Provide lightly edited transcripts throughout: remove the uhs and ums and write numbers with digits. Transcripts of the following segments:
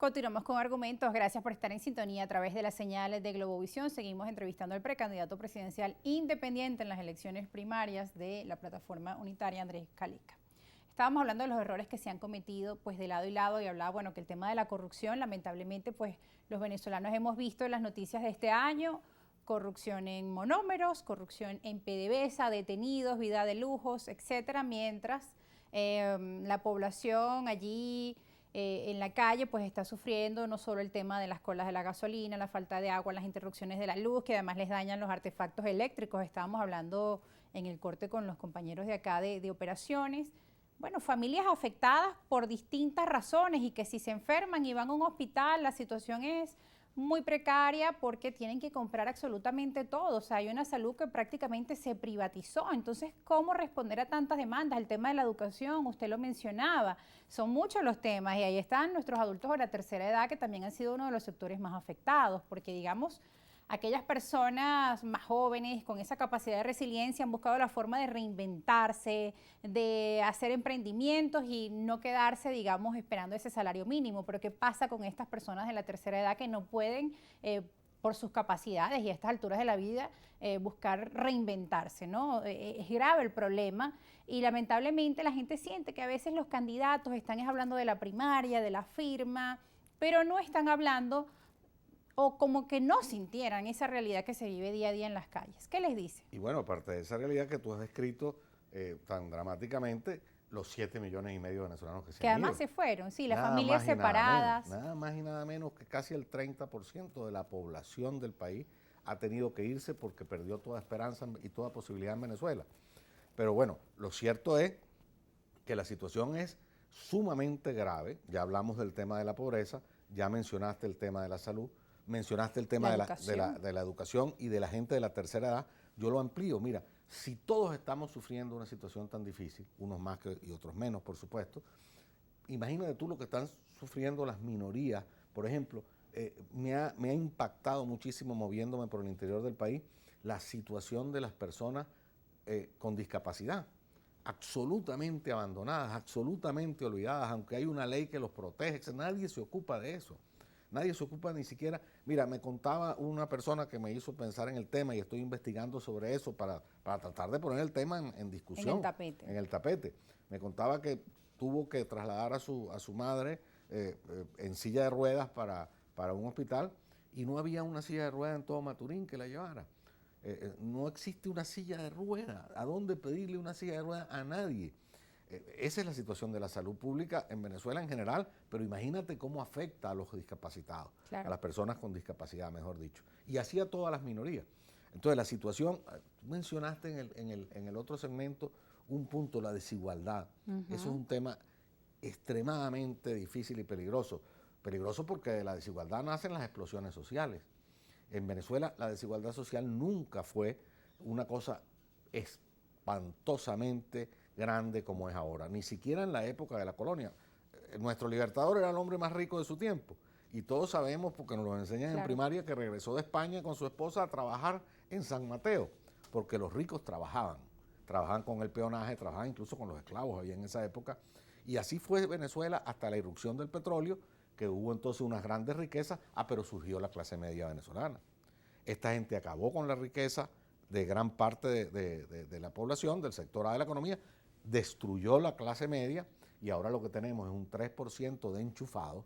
Continuamos con argumentos. Gracias por estar en sintonía a través de las señales de Globovisión. Seguimos entrevistando al precandidato presidencial independiente en las elecciones primarias de la plataforma unitaria, Andrés Calica. Estábamos hablando de los errores que se han cometido pues de lado y lado y hablaba, bueno, que el tema de la corrupción, lamentablemente, pues los venezolanos hemos visto en las noticias de este año, corrupción en monómeros, corrupción en PDVSA, detenidos, vida de lujos, etcétera, mientras la población allí en la calle pues está sufriendo no solo el tema de las colas de la gasolina, la falta de agua, las interrupciones de la luz, que además les dañan los artefactos eléctricos. Estábamos hablando en el corte con los compañeros de acá de operaciones. Bueno, familias afectadas por distintas razones y que si se enferman y van a un hospital, la situación es muy precaria porque tienen que comprar absolutamente todo. O sea, hay una salud que prácticamente se privatizó. Entonces, ¿cómo responder a tantas demandas? El tema de la educación, usted lo mencionaba, son muchos los temas y ahí están nuestros adultos de la tercera edad que también han sido uno de los sectores más afectados porque, digamos, aquellas personas más jóvenes con esa capacidad de resiliencia han buscado la forma de reinventarse, de hacer emprendimientos y no quedarse, digamos, esperando ese salario mínimo. Pero ¿qué pasa con estas personas de la tercera edad que no pueden, por sus capacidades y a estas alturas de la vida, buscar reinventarse, ¿no? Es grave el problema y lamentablemente la gente siente que a veces los candidatos están hablando de la primaria, de la firma, pero no están hablando o como que no sintieran esa realidad que se vive día a día en las calles. ¿Qué les dice? Y bueno, aparte de esa realidad que tú has descrito tan dramáticamente, los 7,5 millones de venezolanos que se Que han además ido. se fueron, sí, las Nada familias más y nada separadas. menos, nada más y nada menos que casi el 30% de la población del país ha tenido que irse porque perdió toda esperanza y toda posibilidad en Venezuela. Pero bueno, lo cierto es que la situación es sumamente grave. Ya hablamos del tema de la pobreza, ya mencionaste el tema de la salud, mencionaste el tema de la educación y de la gente de la tercera edad. Yo lo amplío. Mira, si todos estamos sufriendo una situación tan difícil, unos más y otros menos, por supuesto, imagínate tú lo que están sufriendo las minorías. Por ejemplo, me ha impactado muchísimo moviéndome por el interior del país la situación de las personas con discapacidad, absolutamente abandonadas, absolutamente olvidadas, aunque hay una ley que los protege. Nadie se ocupa de eso. Nadie se ocupa ni siquiera. Mira, me contaba una persona que me hizo pensar en el tema y estoy investigando sobre eso para tratar de poner el tema en discusión. En el tapete. En el tapete. Me contaba que tuvo que trasladar a su madre en silla de ruedas para un hospital y no había una silla de ruedas en todo Maturín que la llevara. No existe una silla de ruedas. ¿A dónde pedirle una silla de ruedas? A nadie. Esa es la situación de la salud pública en Venezuela en general, pero imagínate cómo afecta a los discapacitados, claro, a las personas con discapacidad, mejor dicho, y así a todas las minorías. Entonces la situación, tú mencionaste en el otro segmento un punto, la desigualdad. Eso es un tema extremadamente difícil y peligroso. Peligroso porque de la desigualdad nacen las explosiones sociales. En Venezuela la desigualdad social nunca fue una cosa espantosamente grande como es ahora, ni siquiera en la época de la colonia. Nuestro libertador era el hombre más rico de su tiempo y todos sabemos, porque nos lo enseñan en primaria, que regresó de España con su esposa a trabajar en San Mateo, porque los ricos trabajaban con el peonaje, trabajaban incluso con los esclavos había en esa época, y así fue Venezuela hasta la irrupción del petróleo, que hubo entonces unas grandes riquezas, pero surgió la clase media venezolana. Esta gente acabó con la riqueza de gran parte de la población, del sector A de la economía, destruyó la clase media y ahora lo que tenemos es un 3% de enchufados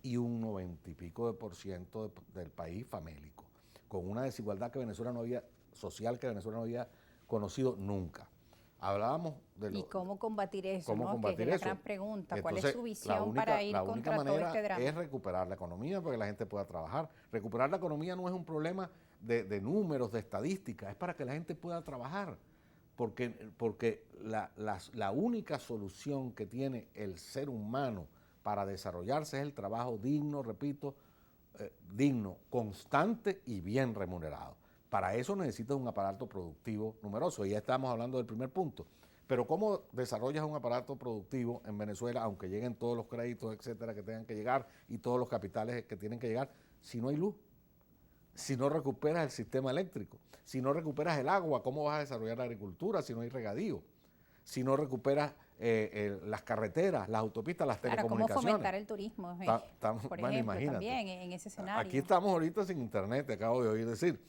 y un 90 y pico % del país famélico, con una desigualdad que Venezuela no había, social que Venezuela no había conocido nunca. Hablábamos de ¿Y cómo combatir eso? ¿Cómo ¿no? combatir que es eso? la gran pregunta. Entonces, ¿Cuál es su visión para ir contra todo este drama? Es recuperar la economía para que la gente pueda trabajar. Recuperar la economía no es un problema de números, de estadísticas, es para que la gente pueda trabajar. Porque la única solución que tiene el ser humano para desarrollarse es el trabajo digno, repito, digno, constante y bien remunerado. Para eso necesitas un aparato productivo numeroso, y ya estamos hablando del primer punto. Pero ¿cómo desarrollas un aparato productivo en Venezuela, aunque lleguen todos los créditos, etcétera, que tengan que llegar y todos los capitales que tienen que llegar, si no hay luz? Si no recuperas el sistema eléctrico, si no recuperas el agua, ¿cómo vas a desarrollar la agricultura si no hay regadío? si no recuperas las carreteras, las autopistas, las telecomunicaciones. ¿Cómo fomentar el turismo? Por ejemplo, imagínate, también en ese escenario. Aquí estamos ahorita sin internet, te acabo de oír decir.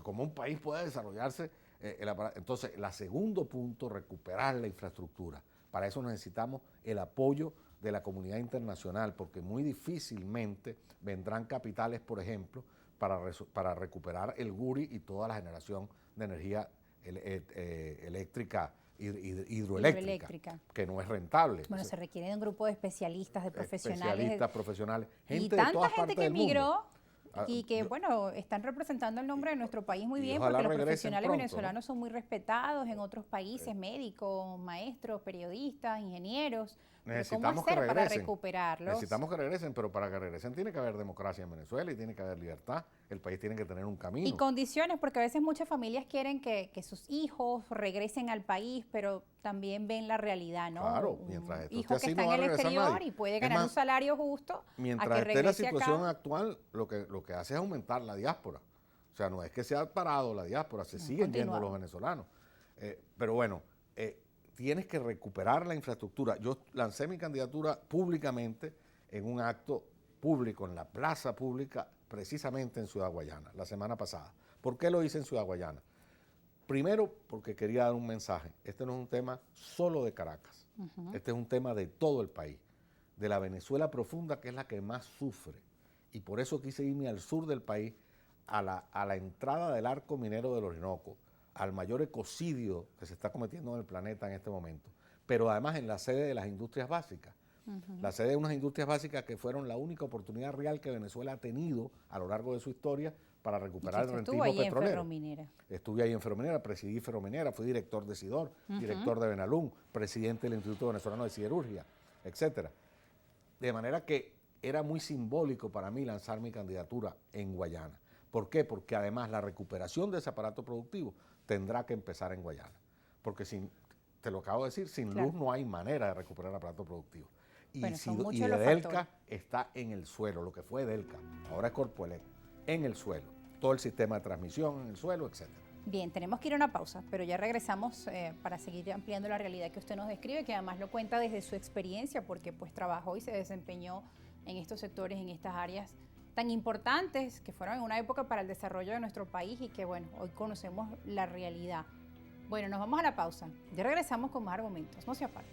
Como un país puede desarrollarse entonces, el segundo punto, recuperar la infraestructura. Para eso necesitamos el apoyo de la comunidad internacional, porque muy difícilmente vendrán capitales, por ejemplo, para recuperar el Guri y toda la generación de energía eléctrica, hidroeléctrica, que no es rentable. Bueno, se requiere de un grupo de especialistas, de profesionales. Especialistas, profesionales, gente y tanta de todas gente partes que del mundo. emigró y que, bueno, están representando el nombre de nuestro país muy bien, porque ojalá los regresen profesionales pronto, venezolanos son muy respetados en otros países, médicos, maestros, periodistas, ingenieros. ¿Cómo hacer para recuperarlos? Necesitamos que regresen, pero para que regresen tiene que haber democracia en Venezuela y tiene que haber libertad. El país tiene que tener un camino. Y condiciones, porque a veces muchas familias quieren que sus hijos regresen al país, pero también ven la realidad, ¿no? Claro, mientras esto hijo esté que así, está no en va a el regresar exterior nadie. y puede ganar un salario justo. Mientras esté la situación actual, lo que hace es aumentar la diáspora. O sea, no es que se ha parado la diáspora, se siguen yendo los venezolanos. Pero bueno, tienes que recuperar la infraestructura. Yo lancé mi candidatura públicamente en un acto público, en la plaza pública, precisamente en Ciudad Guayana, la semana pasada. ¿Por qué lo hice en Ciudad Guayana? Primero, porque quería dar un mensaje. Este no es un tema solo de Caracas. Este es un tema de todo el país, de la Venezuela profunda, que es la que más sufre. Y por eso quise irme al sur del país, a la entrada del arco minero del Orinoco, al mayor ecocidio que se está cometiendo en el planeta en este momento, pero además en la sede de las industrias básicas. La sede de unas industrias básicas que fueron la única oportunidad real que Venezuela ha tenido a lo largo de su historia para recuperar el rentismo petrolero. Estuve ahí en Ferrominera, presidí Ferrominera, fui director de SIDOR, director de Benalún, presidente del Instituto Venezolano de Siderurgia, etcétera. De manera que era muy simbólico para mí lanzar mi candidatura en Guayana. ¿Por qué? Porque además la recuperación de ese aparato productivo tendrá que empezar en Guayana. Porque te lo acabo de decir, sin luz no hay manera de recuperar el aparato productivo. Y Delca está en el suelo, lo que fue Delca, ahora es Corpoelec, en el suelo. Todo el sistema de transmisión en el suelo, etc. Bien, tenemos que ir a una pausa, pero ya regresamos para seguir ampliando la realidad que usted nos describe, que además lo cuenta desde su experiencia, porque pues trabajó y se desempeñó en estos sectores, en estas áreas tan importantes que fueron en una época para el desarrollo de nuestro país y que, bueno, hoy conocemos la realidad. Bueno, nos vamos a la pausa. Ya regresamos con más argumentos. No se aparte.